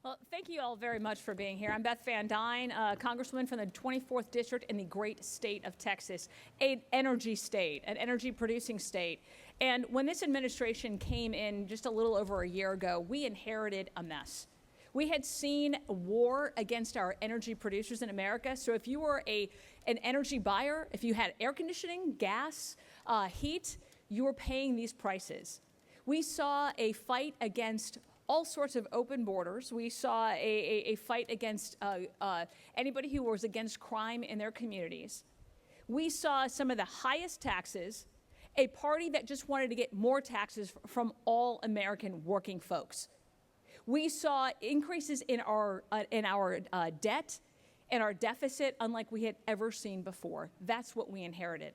Well, thank you all very much for being here. I'm Beth Van Duyne, Congresswoman from the 24th District in the great state of Texas, an energy state, an energy-producing state. And when this administration came in just a little over a year ago, we inherited a mess. We had seen a war against our energy producers in America. So if you were an energy buyer, if you had air conditioning, gas, heat, you were paying these prices. We saw a fight against all sorts of open borders. We saw a fight against anybody who was against crime in their communities. We saw some of the highest taxes, a party that just wanted to get more taxes from all American working folks. We saw increases in our debt and our deficit unlike we had ever seen before. That's what we inherited.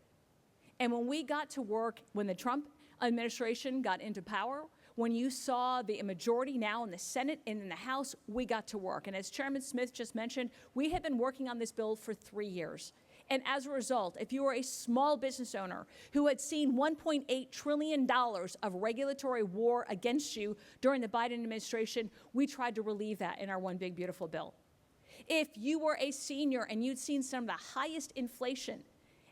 And when we got to work, when the Trump administration got into power, when you saw the majority now in the Senate and in the House, we got to work. And as Chairman Smith just mentioned, we have been working on this bill for 3 years. And as a result, if you are a small business owner who had seen $1.8 trillion of regulatory war against you during the Biden administration, we tried to relieve that in our One Big Beautiful Bill. If you were a senior and you'd seen some of the highest inflation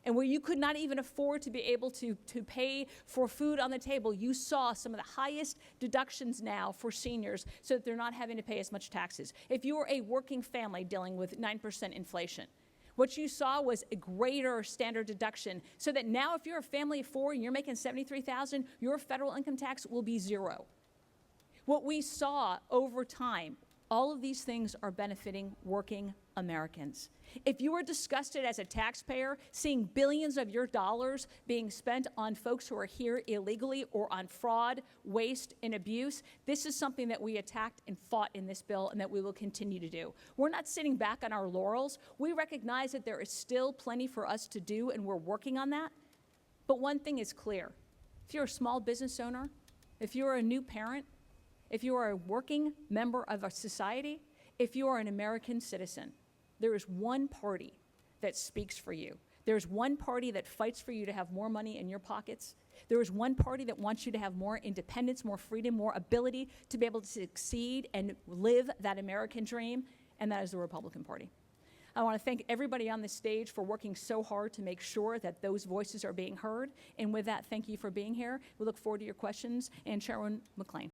and where you could not even afford to be able to pay for food on the table, you saw some of the highest deductions now for seniors so that they're not having to pay as much taxes. If you were a working family dealing with 9% inflation, what you saw was a greater standard deduction so that now if you're a family of four and you're making $73,000, your federal income tax will be zero. What we saw over time, all of these things are benefiting working Americans. If you are disgusted as a taxpayer seeing billions of your dollars being spent on folks who are here illegally or on fraud, waste, and abuse, this is something that we attacked and fought in this bill and that we will continue to do. We're not sitting back on our laurels. We recognize that there is still plenty for us to do, and we're working on that. But one thing is clear. If you're a small business owner, if you're a new parent, if you are a working member of a society, if you are an American citizen, there is one party that speaks for you. There's one party that fights for you to have more money in your pockets. There is one party that wants you to have more independence, more freedom, more ability to be able to succeed and live that American dream, and that is the Republican Party. I want to thank everybody on this stage for working so hard to make sure that those voices are being heard. And with that, thank you for being here. We look forward to your questions. And Chairman McClain.